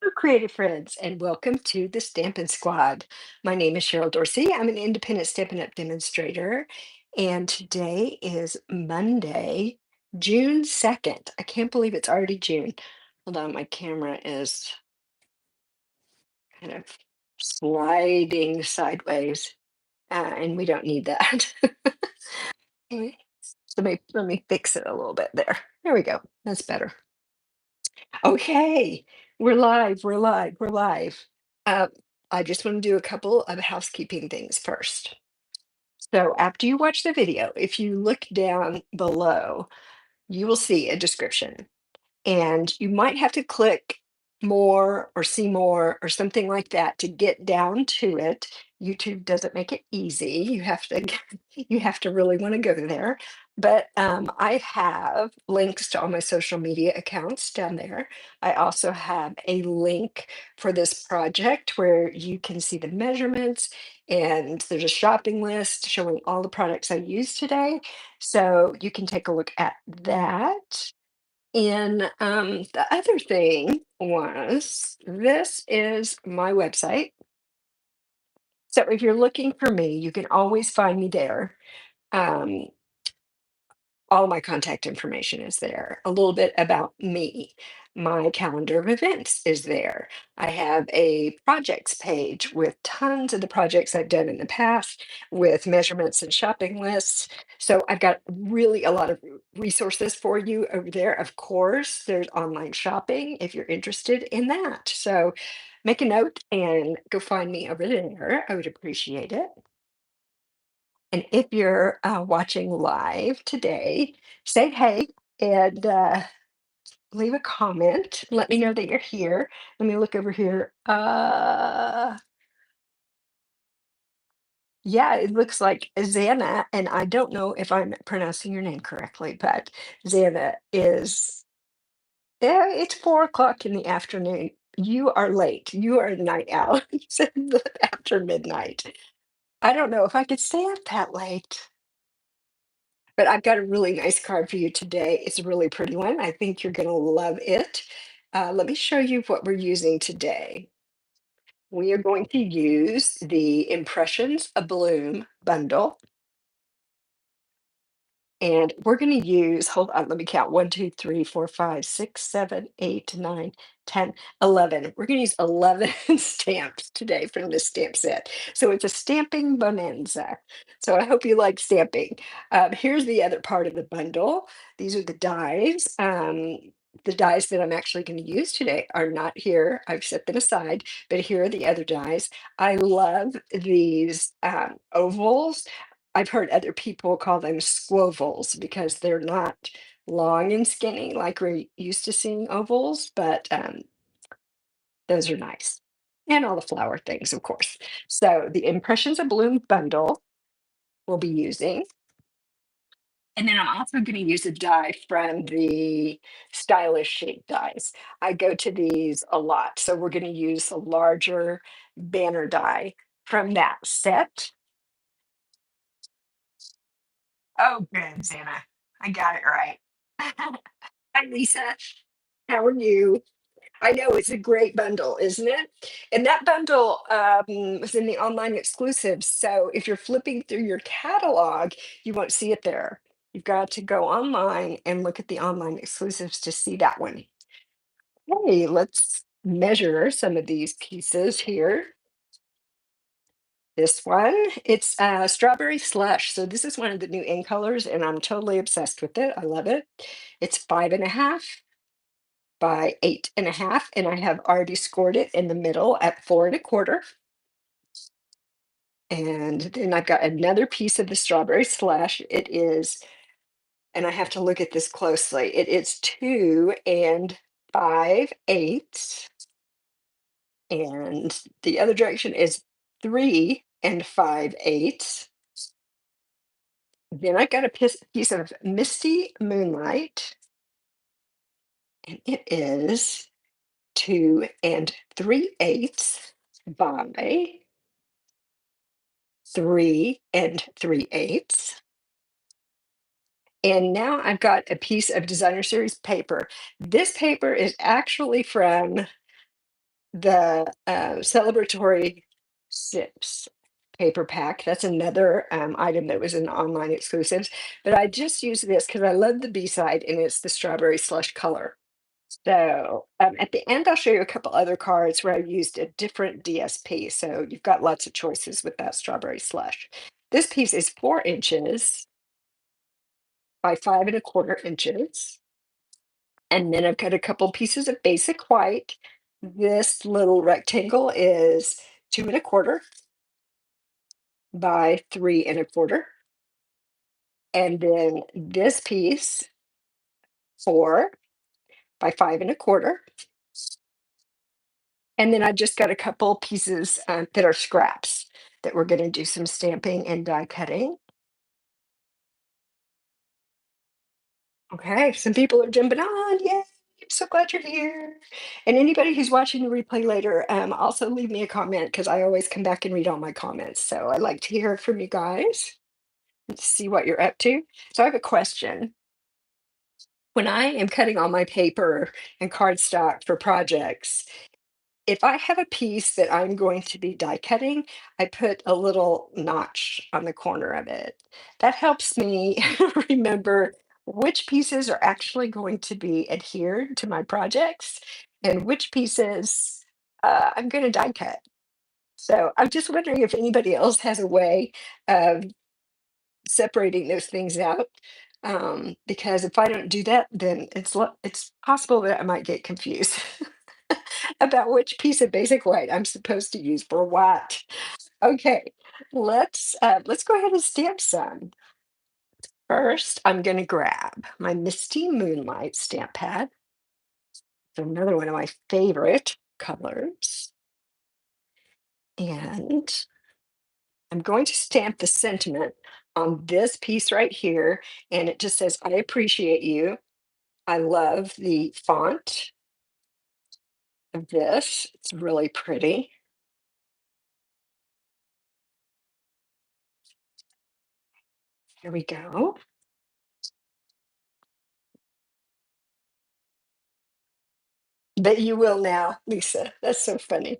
Hello, creative friends, and welcome to the Stampin' Squad. My name is Cheryl Dorsey. I'm an independent Stampin' Up! Demonstrator, and today is Monday, June 2nd. I can't believe it's already June. Hold on, my camera is kind of sliding sideways, and we don't need that. Okay, let me fix it a little bit there. There we go. That's better. Okay, we're live, we're live, we're live. Uh, I just want to do a couple of housekeeping things first. So after you watch the video, if you look down below, you will see a description. And you might have to click more or see more or something like that to get down to it. YouTube doesn't make it easy. You have to you have to really want to go there. But I have links to all my social media accounts down there. I also have a link for this project where you can see the measurements, and there's a shopping list showing all the products I used today. So you can take a look at that. And the other thing was, this is my website. So if you're looking for me, you can always find me there. Um, all my contact information is there. A little bit about me. My calendar of events is there. I have a projects page with tons of the projects I've done in the past with measurements and shopping lists. So I've got really a lot of resources for you over there. Of course, there's online shopping if you're interested in that. So make a note and go find me over there. I would appreciate it. And if you're watching live today, say hey and leave a comment. Let me know that you're here. Let me look over here. Yeah, it looks like Zana, and I don't know if I'm pronouncing your name correctly, but Zana is, yeah, it's 4 o'clock in the afternoon. You are late. You are a night owl. It's after midnight. I don't know if I could stay up that late. But I've got a really nice card for you today. It's a really pretty one. I think you're going to love it. Let me show you what we're using today. We are going to use the Impressions Abloom Bundle. And we're going to use, hold on, let me count 1, 2, 3, 4, 5, 6, 7, 8, 9, 10, 11. We're going to use 11 stamps today from this stamp set. So it's a stamping bonanza. So I hope you like stamping. Here's the other part of the bundle. These are the dies. The dies that I'm actually going to use today are not here. I've set them aside, but here are the other dies. I love these ovals. I've heard other people call them squovals because they're not long and skinny like we're used to seeing ovals, but those are nice. And all the flower things, of course. So the Impressions of Bloom bundle we'll be using. And then I'm also going to use a die from the stylish shape dies. I go to these a lot. So we're going to use a larger banner die from that set. Oh, good, Santa. I got it right. Hi, Lisa. How are you? I know it's a great bundle, isn't it? And that bundle was in the online exclusives. So if you're flipping through your catalog, you won't see it there. You've got to go online and look at the online exclusives to see that one. Hey, let's measure some of these pieces here. This one, it's strawberry slush. So this is one of the new in colors, and I'm totally obsessed with it. I love it. It's 5.5 by 8.5, and I have already scored it in the middle at 4 1/4. And then I've got another piece of the strawberry slush. It is, and I have to look at this closely. It is 2 5/8, and the other direction is 3 5/8. Then I got a piece of Misty Moonlight, and it is 2 3/8 by 3 3/8. And now I've got a piece of designer series paper. This paper is actually from the celebratory sips paper pack. That's another item that was an online exclusives. But I just use this because I love the B side and it's the strawberry slush color. So at the end, I'll show you a couple other cards where I used a different DSP. So you've got lots of choices with that strawberry slush. This piece is 4 inches by 5 1/4 inches. And then I've got a couple pieces of basic white. This little rectangle is 2 1/4 by 3 1/4. And then this piece, 4 by 5 1/4. And then I've just got a couple pieces that are scraps that we're going to do some stamping and die cutting. Okay, some people are jumping on. Yay! I'm so glad you're here. And anybody who's watching the replay later, also leave me a comment because I always come back and read all my comments. So I like to hear from you guys and see what you're up to. So I have a question. When I am cutting all my paper and cardstock for projects, if I have a piece that I'm going to be die cutting, I put a little notch on the corner of it. That helps me remember which pieces are actually going to be adhered to my projects and which pieces I'm going to die cut. So I'm just wondering if anybody else has a way of separating those things out. Because if I don't do that, then it's possible that I might get confused about which piece of basic white I'm supposed to use for what. Okay, let's go ahead and stamp some. First, I'm going to grab my Misty Moonlight stamp pad. It's another one of my favorite colors. And I'm going to stamp the sentiment on this piece right here. And it just says, I appreciate you. I love the font of this. It's really pretty. Here we go. Bet you will now, Lisa. That's so funny.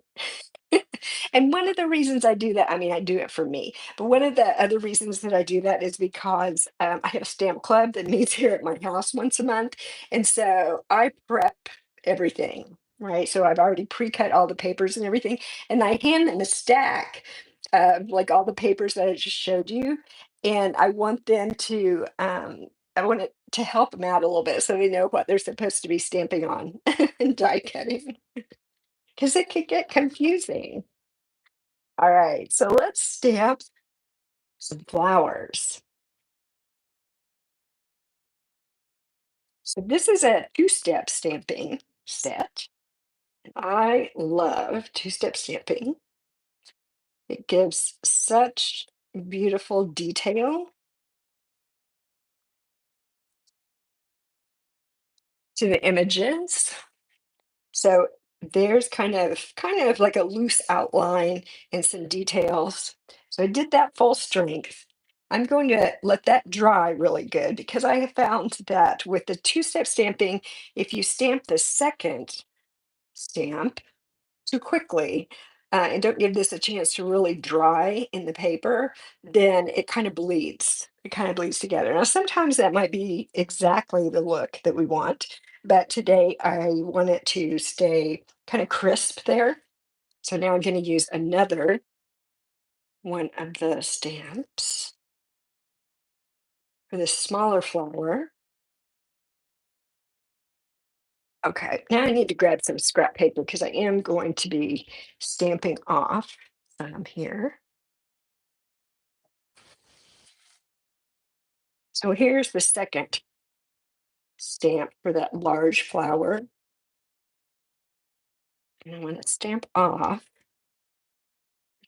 And one of the reasons I do that, I mean, I do it for me, but one of the other reasons that I do that is because I have a stamp club that meets here at my house once a month. And so I prep everything, right? So I've already pre-cut all the papers and everything, and I hand them a stack of like all the papers that I just showed you. And I want them to, I want it to help them out a little bit so they know what they're supposed to be stamping on and die cutting because it could get confusing. All right, so let's stamp some flowers. So this is a two-step stamping set. I love two-step stamping. It gives such beautiful detail to the images. So there's kind of like a loose outline and some details. So I did that full strength. I'm going to let that dry really good because I have found that with the two-step stamping, if you stamp the second stamp too quickly and don't give this a chance to really dry in the paper, then it kind of bleeds. It kind of bleeds together. Now, sometimes that might be exactly the look that we want, but today I want it to stay kind of crisp there. So now I'm going to use another one of the stamps for this smaller flower. Okay, now I need to grab some scrap paper because I am going to be stamping off some here. So here's the second stamp for that large flower. And I want to stamp off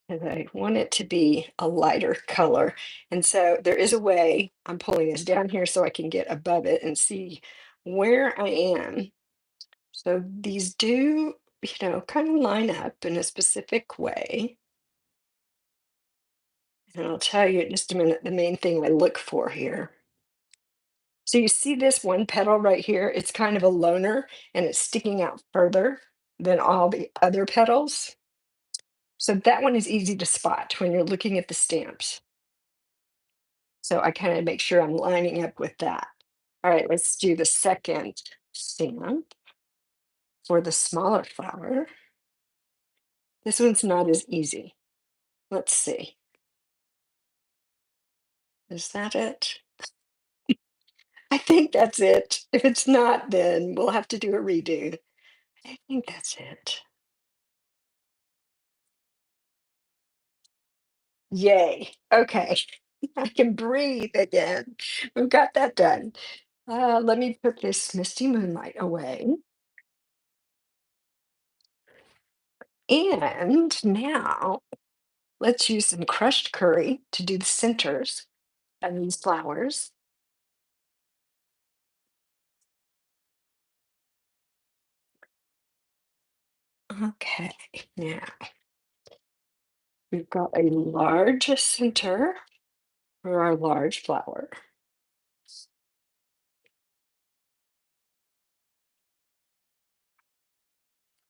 because I want it to be a lighter color. And so there is a way, I'm pulling this down here so I can get above it and see where I am. So these do, kind of line up in a specific way. And I'll tell you in just a minute the main thing I look for here. So you see this one petal right here? It's kind of a loner and it's sticking out further than all the other petals. So that one is easy to spot when you're looking at the stamps. So I kind of make sure I'm lining up with that. All right, let's do the second stamp for the smaller flower. This one's not as easy. Let's see. Is that it? I think that's it. If it's not, then we'll have to do a redo. I think that's it. Yay. Okay. I can breathe again. We've got that done. Let me put this Misty Moonlight away. And now let's use some crushed curry to do the centers of these flowers. Okay, now we've got a large center for our large flower.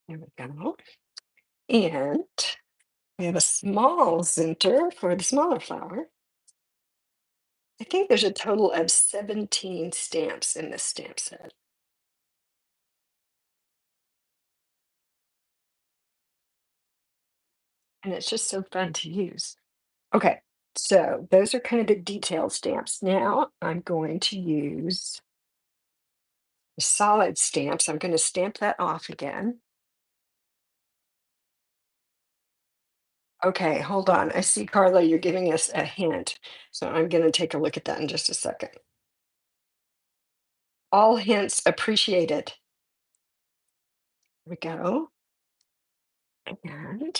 There we go. And we have a small center for the smaller flower. I think there's a total of 17 stamps in this stamp set. And it's just so fun to use. Okay, so those are kind of the detailed stamps. Now I'm going to use the solid stamps. I'm going to stamp that off again. Okay, hold on. I see, Carla, you're giving us a hint. So I'm going to take a look at that in just a second. All hints appreciated. Here we go. And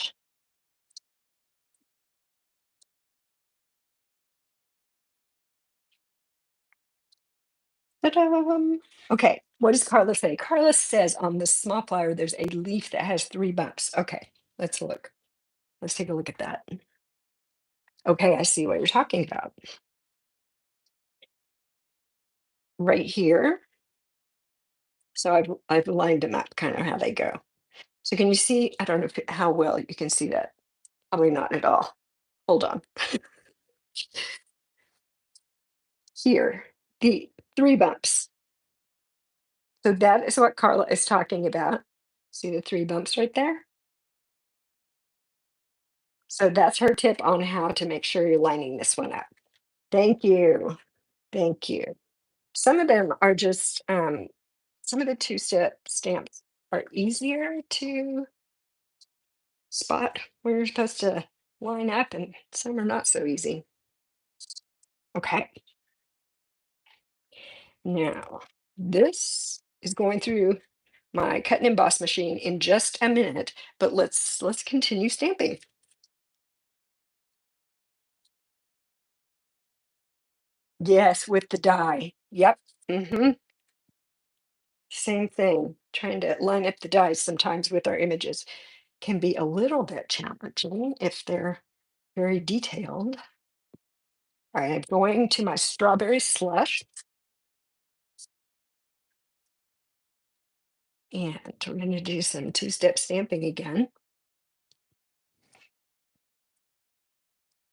ta-da! Okay, what does Carla say? Carla says on the small flower, there's a leaf that has 3 bumps. Okay, let's look. Let's take a look at that. Okay, I see what you're talking about. Right here. So I've lined them up kind of how they go. So can you see? I don't know how well you can see that. Probably not at all. Hold on. Here, the 3 bumps. So that is what Carla is talking about. See the 3 bumps right there? So that's her tip on how to make sure you're lining this one up. Thank you. Thank you. Some of them are just some of the two-step stamps are easier to spot where you're supposed to line up, and some are not so easy. Okay, now this is going through my cut and emboss machine in just a minute, but let's continue stamping. Yes, with the die. Yep. Mm-hmm. Same thing. Trying to line up the dies sometimes with our images can be a little bit challenging if they're very detailed. All right, I'm going to my strawberry slush, and we're going to do some two-step stamping again.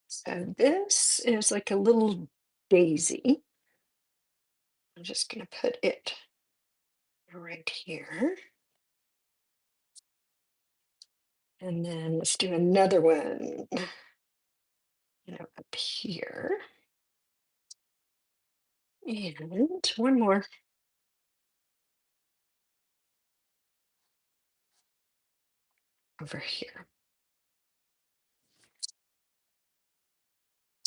So this is like a little daisy. I'm just going to put it right here. And then let's do another one, up here. And one more. Over here.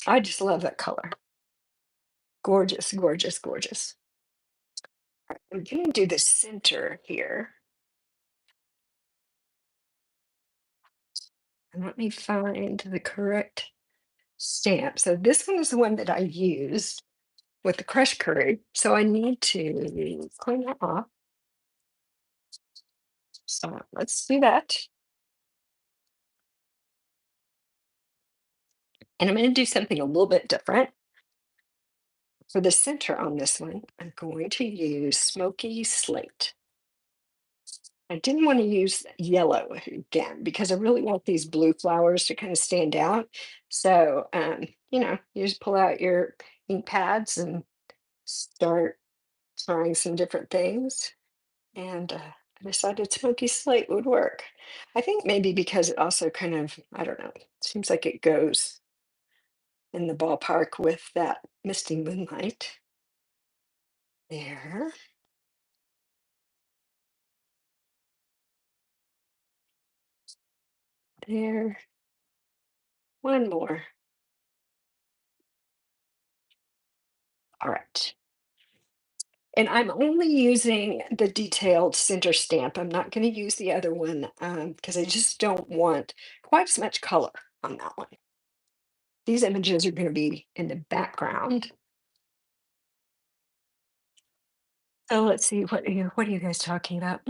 I just love that color. Gorgeous, gorgeous, gorgeous. All right, I'm going to do the center here. And let me find the correct stamp. So this one is the one that I used with the crushed curry. So I need to clean that off. So let's do that. And I'm going to do something a little bit different. For the center on this one, I'm going to use smoky slate. I didn't want to use yellow again because I really want these blue flowers to kind of stand out. So, you just pull out your ink pads and start trying some different things. And I decided smoky slate would work. I think maybe because it also kind of, I don't know, seems like it goes in the ballpark with that misty moonlight. There, there, one more. All right. And I'm only using the detailed center stamp. I'm not going to use the other one because I just don't want quite as much color on that one. These images are going to be in the background. So let's see, what are you guys talking about?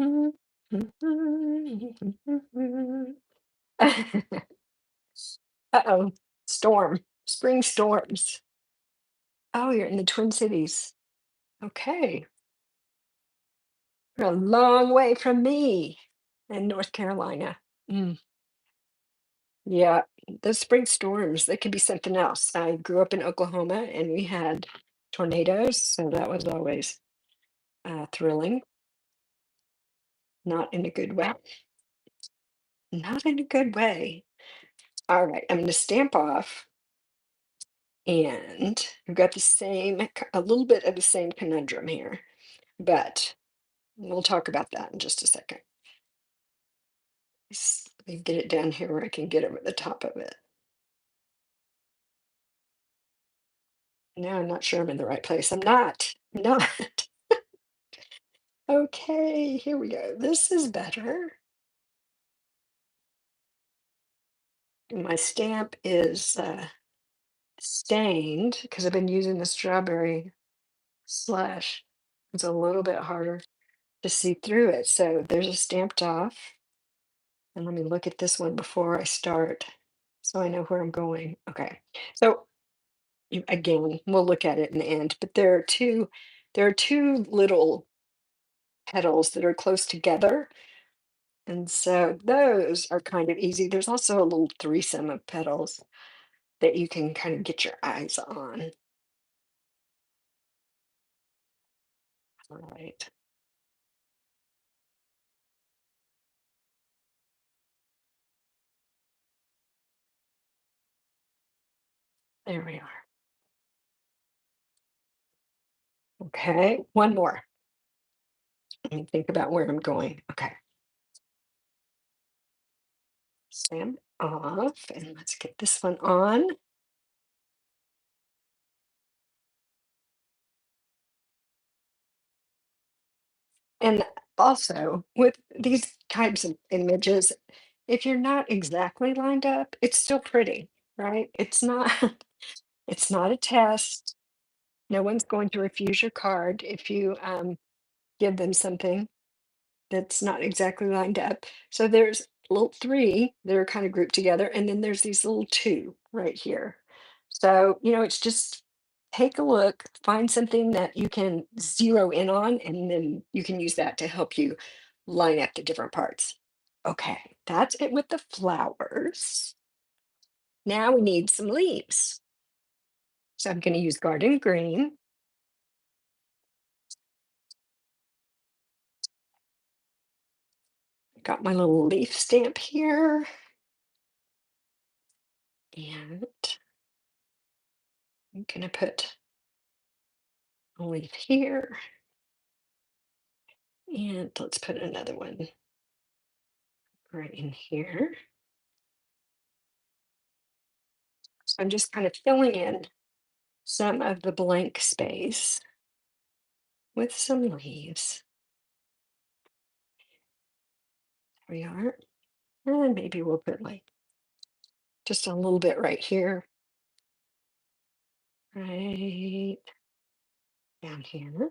Uh-oh, storm, spring storms. Oh, you're in the Twin Cities. Okay. You're a long way from me in North Carolina. Mm. Yeah, those spring storms, they can be something else. I grew up in Oklahoma and we had tornadoes, so that was always thrilling, not in a good way. Not in a good way. All right, I'm going to stamp off, and we've got the a little bit of the same conundrum here, but we'll talk about that in just a second. Let me get it down here where I can get over the top of it. Now I'm not sure I'm in the right place. I'm not. I'm not. Okay, here we go. This is better. My stamp is stained because I've been using the strawberry slush. It's a little bit harder to see through it. So there's a stamped off. And let me look at this one before I start so I know where I'm going. Okay. So again, we'll look at it in the end, but there are two little petals that are close together. And so those are kind of easy. There's also a little threesome of petals that you can kind of get your eyes on. All right. There we are. Okay. One more. Let me think about where I'm going. Okay. Stamp off. And let's get this one on. And also, with these types of images, if you're not exactly lined up, it's still pretty, right? It's not it's not a test. No one's going to refuse your card if you give them something that's not exactly lined up. So there's little three that are kind of grouped together, and then there's these little two right here. So, it's just take a look, find something that you can zero in on, and then you can use that to help you line up the different parts. Okay, that's it with the flowers. Now we need some leaves. So I'm going to use garden green. Got my little leaf stamp here. And I'm going to put a leaf here. And let's put another one right in here. So I'm just kind of filling in some of the blank space with some leaves. There we are. And maybe we'll put like just a little bit right here, right down here.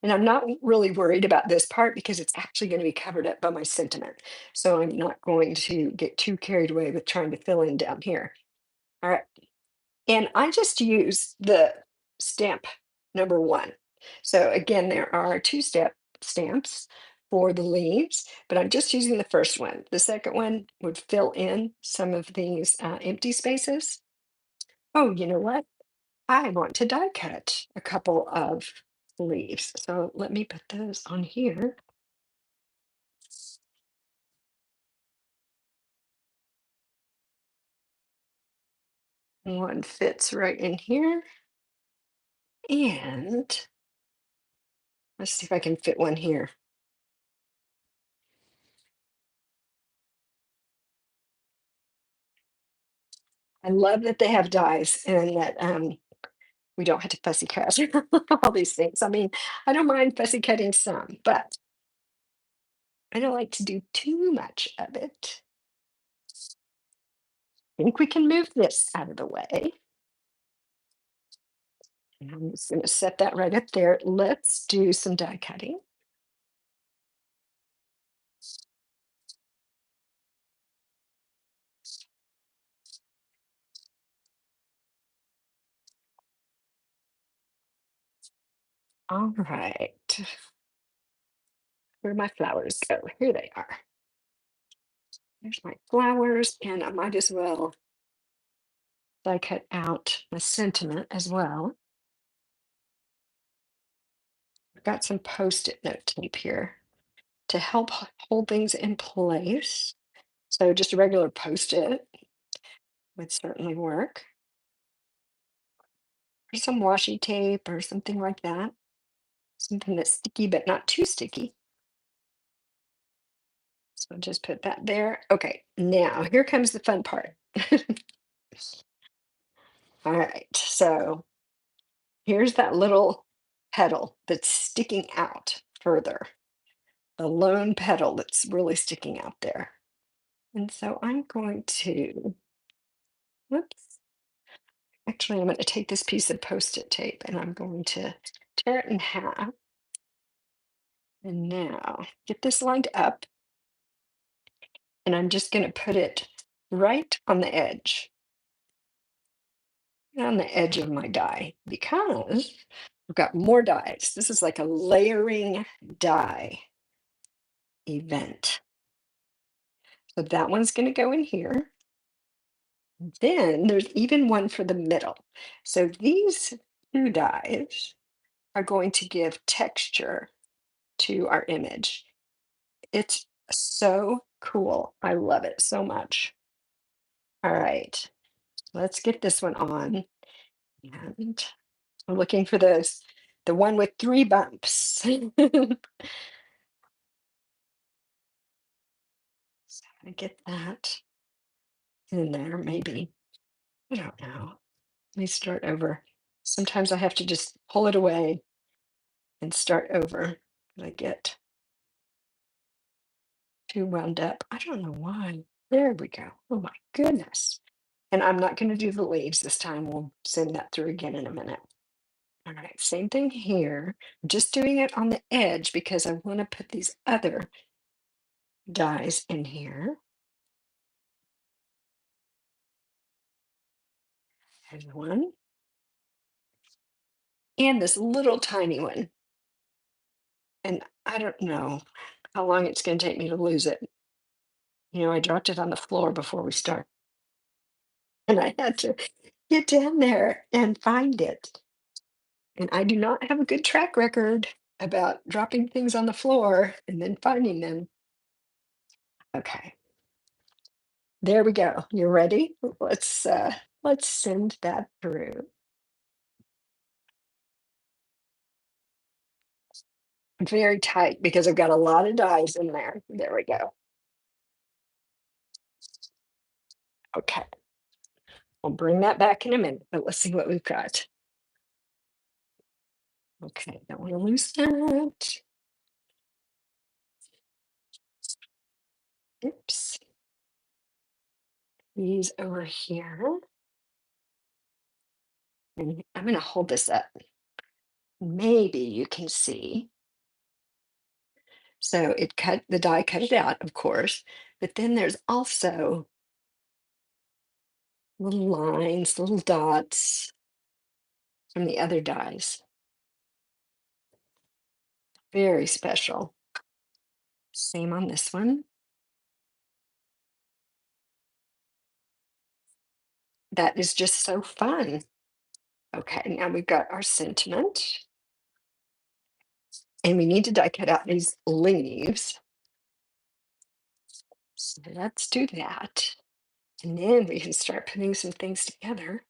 And I'm not really worried about this part because it's actually going to be covered up by my sentiment. So I'm not going to get too carried away with trying to fill in down here. All right. And I just use the stamp number one. So again, there are two-step stamps. for the leaves, but I'm just using the first one. The second one would fill in some of these empty spaces. Oh, you know what? I want to die cut a couple of leaves. So let me put those on here. One fits right in here. And let's see if I can fit one here. I love that they have dies and that we don't have to fussy cut all these things. I mean, I don't mind fussy cutting some, but I don't like to do too much of it. I think we can move this out of the way. And I'm just going to set that right up there. Let's do some die cutting. All right. Where my flowers go? Here they are. There's my flowers, and I might as well die cut out my sentiment as well. I've got some post-it note tape here to help hold things in place. So just a regular post-it would certainly work. Or some washi tape or something like that. Something that's sticky but not too sticky. So just put that there. Okay, now here comes the fun part. All right, so here's that little petal that's sticking out further. The lone petal that's really sticking out there. And so I'm going to, whoops, actually, I'm going to take this piece of post-it tape and I'm going to tear it in half. And now get this lined up. And I'm just going to put it right on the edge of my die because I've got more dies. This is like a layering die event. So that one's going to go in here. Then there's even one for the middle. So these two dies are going to give texture to our image. It's so cool. I love it so much. All right, let's get this one on. And I'm looking for the one with three bumps. So I get that in there, maybe. I don't know. Let me start over. Sometimes I have to just pull it away and start over. I get too wound up. I don't know why. There we go. Oh my goodness. And I'm not going to do the leaves this time. We'll send that through again in a minute. All right, same thing here. I'm just doing it on the edge because I want to put these other dies in here. There's one. And this little tiny one. And I don't know how long it's going to take me to lose it. You know, I dropped it on the floor before we start, and I had to get down there and find it. And I do not have a good track record about dropping things on the floor and then finding them. Okay, there we go. You ready? Let's send that through. Very tight because I've got a lot of dies in there. There we go. Okay, we'll bring that back in a minute, but let's see what we've got. Okay, don't want to lose that. Oops. These over here. And I'm going to hold this up. Maybe you can see. So it cut the die cut it out, of course, but then there's also little lines, little dots from the other dies. Very special. Same on this one. That is just so fun. Okay, now we've got our sentiment, and we need to die cut out these leaves. So let's do that. And then we can start putting some things together.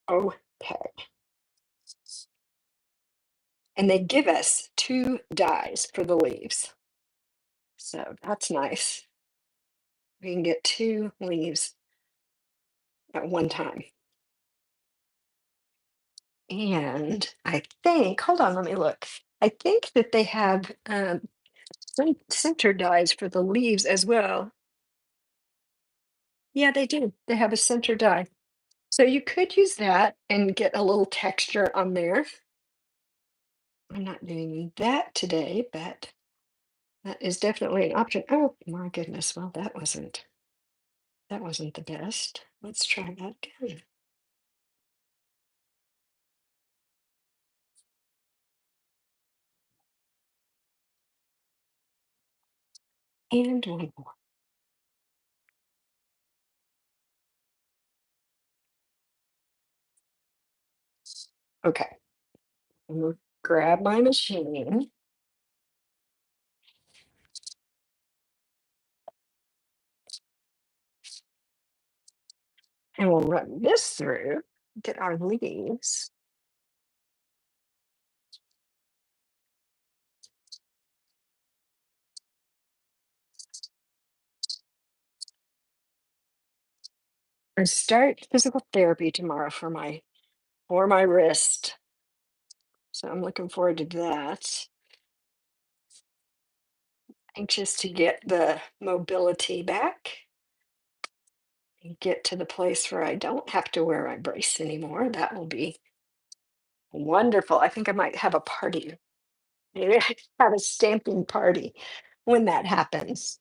Okay. And they give us two dies for the leaves. So that's nice. We can get two leaves at one time. And I think, hold on, let me look. I think that they have some center dies for the leaves as well. Yeah, they do. They have a center die. So you could use that and get a little texture on there. I'm not doing that today, but that is definitely an option. Oh my goodness. Well, that wasn't the best. Let's try that again. And one more. Okay. I'm gonna grab my machine and we'll run this through, get our leaves. And start physical therapy tomorrow for my wrist. So I'm looking forward to that. Anxious to get the mobility back and get to the place where I don't have to wear my brace anymore. That will be wonderful. I think I might have a party. Maybe I have a stamping party when that happens.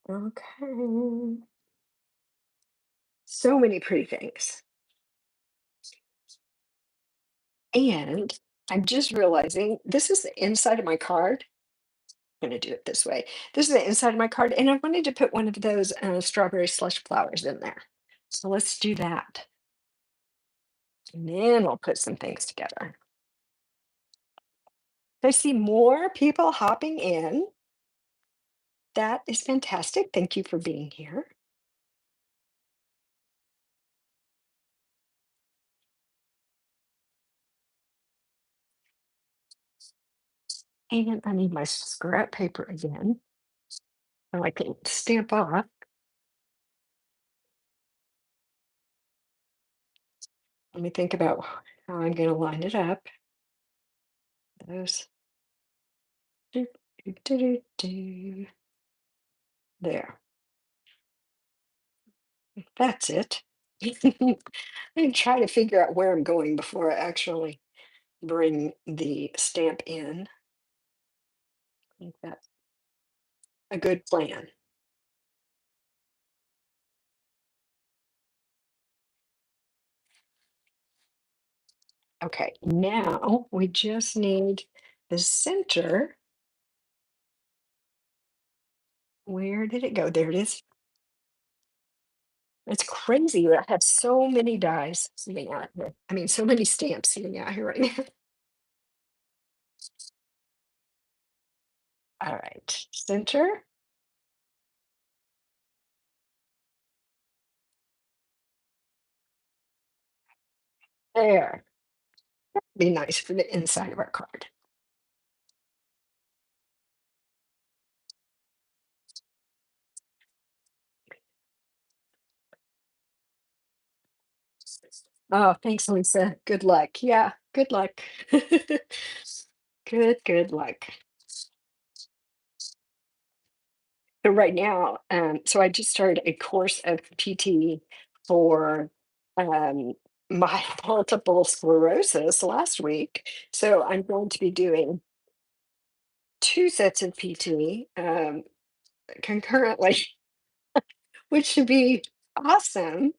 Okay. So many pretty things. And I'm just realizing this is the inside of my card. I'm going to do it this way. This is the inside of my card, and I wanted to put one of those strawberry slush flowers in there. So let's do that. And then we'll put some things together. I see more people hopping in. That is fantastic. Thank you for being here. And I need my scrap paper again. So I can stamp off. Let me think about how I'm going to line it up. Those. Do, do, do, do, do. There. That's it. I try to figure out where I'm going before I actually bring the stamp in. I think that's a good plan. Okay, now we just need the center. Where did it go? There it is. It's crazy that I have so many dies sitting out here. I mean, so many stamps sitting out here right now. All right, center. There. Be nice for the inside of our card. Oh, thanks, Lisa. Good luck. Yeah, good luck. Good luck. So right now, so I just started a course of PT for um, my multiple sclerosis last week. So I'm going to be doing two sets of PT concurrently. which should be awesome,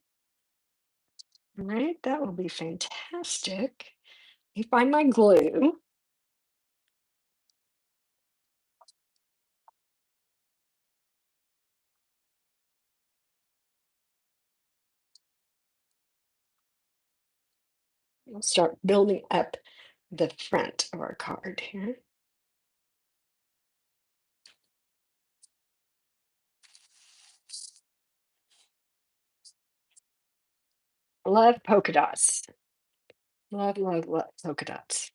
right? That will be fantastic. You find my glue. We'll start building up the front of our card here. Love polka dots. Love, love, love polka dots.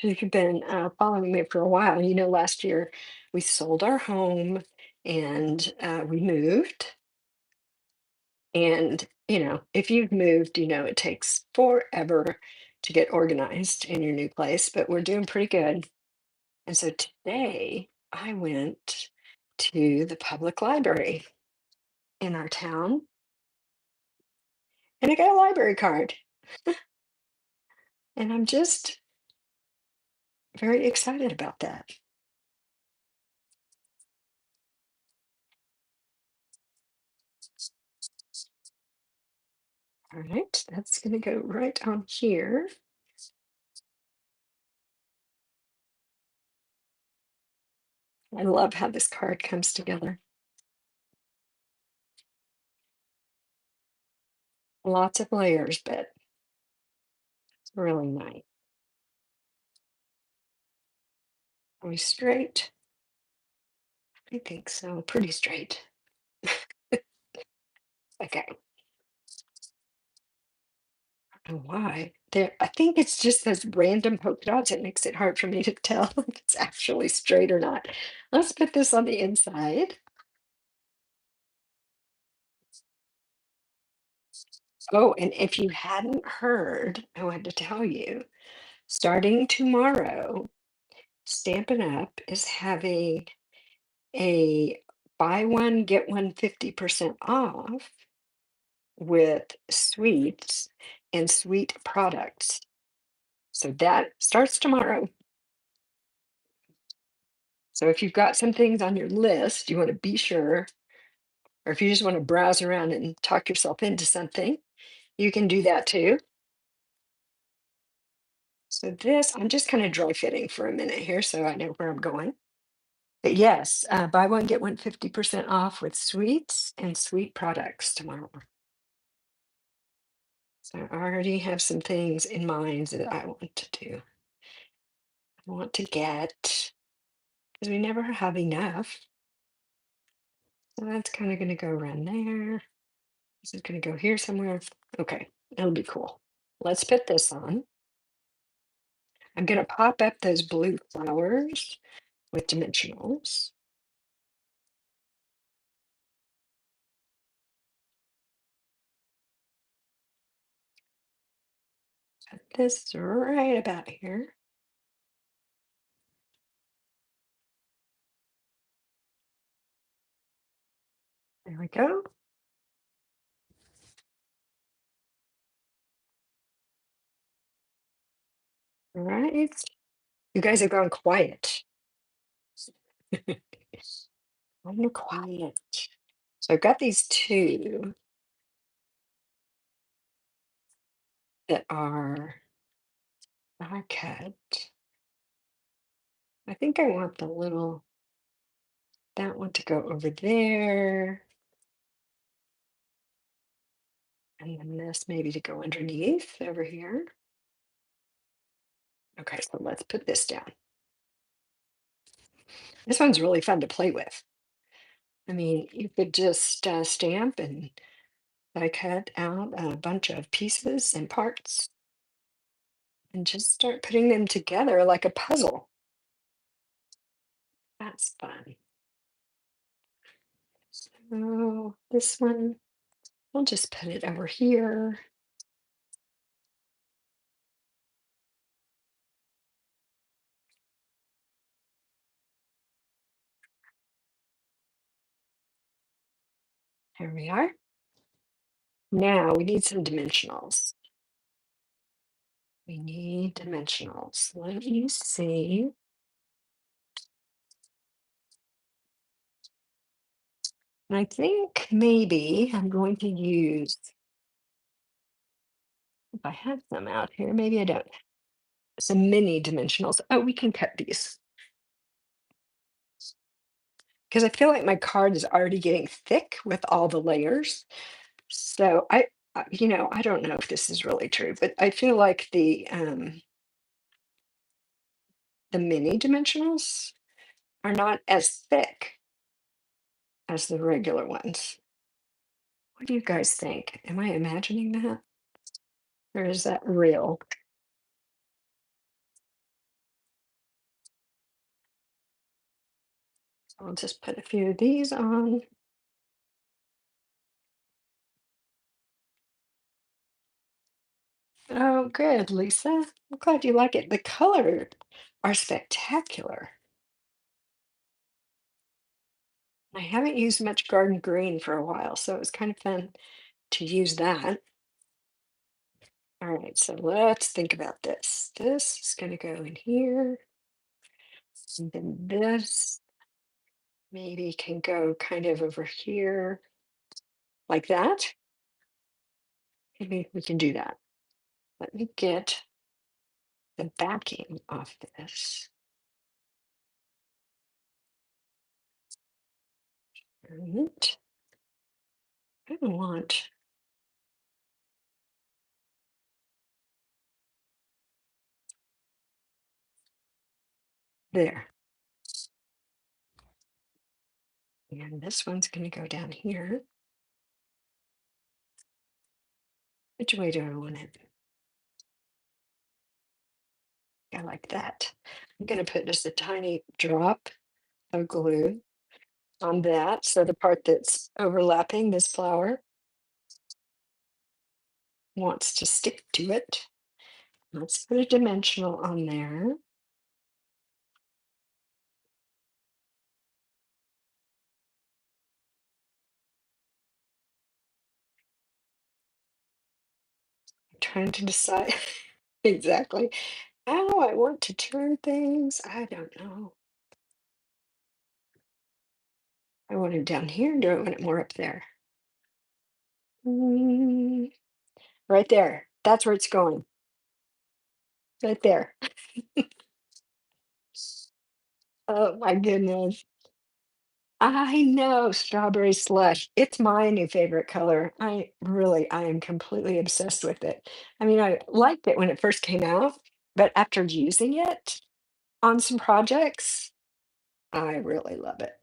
If you've been following me for a while, you know, last year we sold our home and we moved. And, you know, if you've moved, you know, it takes forever to get organized in your new place, but we're doing pretty good. And so today I went to the public library in our town and I got a library card. And I'm just very excited about that. All right, that's going to go right on here. I love how this card comes together. Lots of layers, but it's really nice. Are we straight? I think so. Pretty straight. Okay. I don't know why. There, I think it's just those random polka dots. It makes it hard for me to tell if it's actually straight or not. Let's put this on the inside. Oh, and if you hadn't heard, I wanted to tell you, starting tomorrow, Stampin' Up is having a buy one, get one 50% off with sweets and sweet products. So that starts tomorrow. So if you've got some things on your list, you want to be sure, or if you just want to browse around and talk yourself into something, you can do that too. So this, I'm just kind of dry fitting for a minute here so I know where I'm going. But yes, buy one, get one 50% off with sweets and sweet products tomorrow. So I already have some things in mind that I want to do. I want to get, because we never have enough. So that's kind of going to go around there. This is going to go here somewhere. Okay, that'll be cool. Let's put this on. I'm going to pop up those blue flowers with dimensionals. Put this right about here. There we go. All right. You guys have gone quiet. I'm quiet. So I've got these two that are die cut. I think I want the little, that one to go over there. And then this maybe to go underneath over here. Okay, so let's put this down. This one's really fun to play with. I mean, you could just stamp and I cut out a bunch of pieces and parts and just start putting them together like a puzzle. That's fun. So this one, I'll just put it over here. Here we are. Now we need some dimensionals. We need dimensionals. Let me see. And I think maybe I'm going to use, if I have some out here, maybe I don't, some mini dimensionals. Oh, we can cut these because I feel like my card is already getting thick with all the layers. So I don't know if this is really true, but I feel like the mini dimensionals are not as thick as the regular ones. What do you guys think? Am I imagining that? Or is that real? I'll just put a few of these on. Oh, good, Lisa. I'm glad you like it. The color are spectacular. I haven't used much garden green for a while, so it was kind of fun to use that. All right, so let's think about this. This is going to go in here, and then this maybe can go kind of over here like that. Maybe we can do that. Let me get the backing off this. And I want there. And this one's going to go down here. Which way do I want it? I like that. I'm going to put just a tiny drop of glue on that. So the part that's overlapping this flower wants to stick to it. Let's put a dimensional on there. I'm trying to decide exactly how I want to turn things. I don't know. I want it down here. Do I want it more up there? Mm, right there. That's where it's going. Right there. Oh my goodness. I know strawberry slush. It's my new favorite color. I am completely obsessed with it. I mean, I liked it when it first came out, but after using it on some projects, I really love it.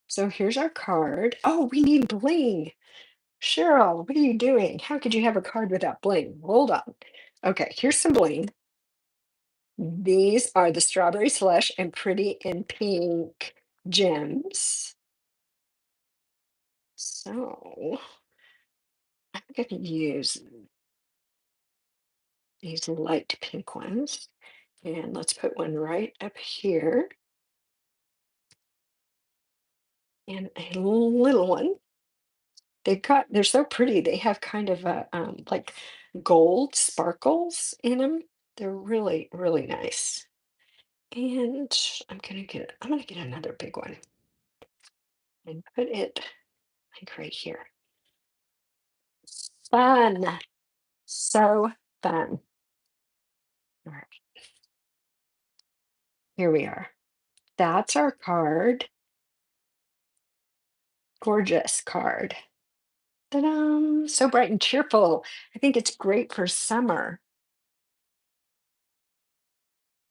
So here's our card. Oh, we need bling. Cheryl, what are you doing? How could you have a card without bling? Hold on. Okay, here's some bling. These are the strawberry slush and pretty in pink gems. So I'm going to use these light pink ones. And let's put one right up here and a little one. They're so pretty. They have kind of a like gold sparkles in them. They're really, really nice. And I'm gonna get another big one and put it like right here. Fun. So fun. All right, here we are. That's our card. Gorgeous card. Ta-da! So bright and cheerful. I think it's great for summer.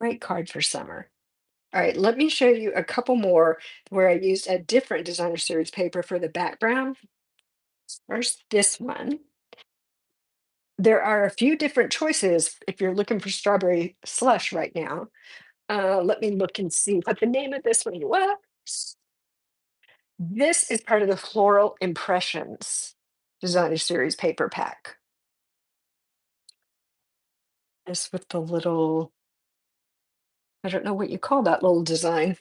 Great card for summer. All right, let me show you a couple more where I used a different designer series paper for the background. First, this one. There are a few different choices if you're looking for strawberry slush right now. Let me look and see what the name of this one was. This is part of the Floral Impressions designer series paper pack. This with the little, I don't know what you call that little design.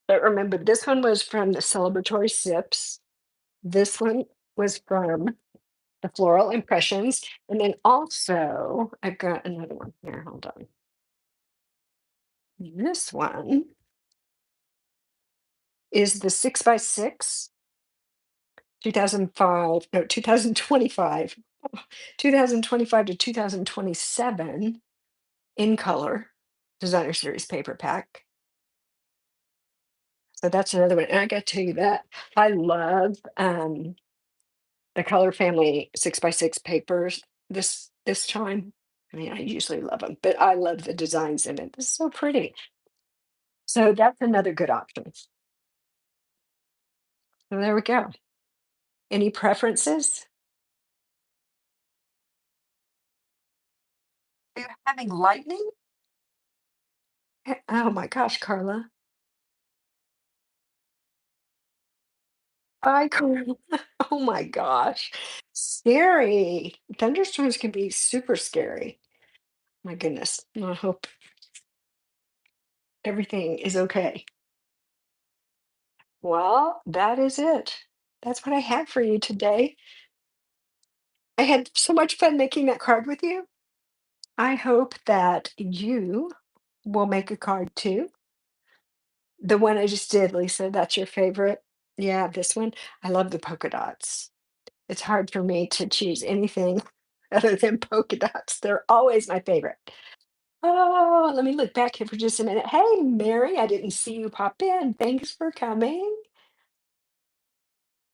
But remember, this one was from the celebratory sips. This one was from the Floral Impressions. And then also, I've got another one here. Hold on. This one is the 6x6, 2005, no, 2025, 2025 to 2027 in color designer series paper pack. So that's another one. And I got to tell you that I love the Color Family 6x6 papers this time. I mean, I usually love them, but I love the designs in it. It's so pretty. So that's another good option. So there we go. Any preferences? Are you having lightning? Oh my gosh, Carla. Hi, Carla. Oh my gosh. Scary. Thunderstorms can be super scary. My goodness. I hope everything is okay. Well, that is it. That's what I had for you today. I had so much fun making that card with you. I hope that you will make a card too. The one I just did, Lisa, that's your favorite? Yeah, this one. I love the polka dots. It's hard for me to choose anything other than polka dots. They're always my favorite. Oh, let me look back here for just a minute. Hey, Mary, I didn't see you pop in. Thanks for coming.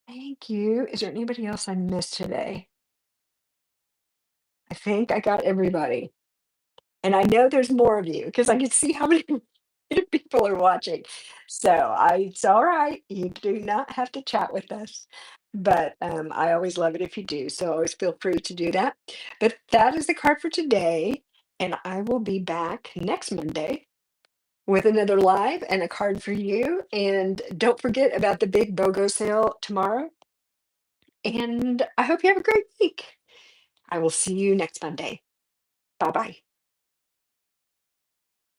Thank you. Is there anybody else I missed today? I think I got everybody. And I know there's more of you because I can see how many people are watching. So it's all right. You do not have to chat with us. But I always love it if you do. So always feel free to do that. But that is the card for today. And I will be back next Monday with another live and a card for you. And don't forget about the big BOGO sale tomorrow. And I hope you have a great week. I will see you next Monday. Bye bye.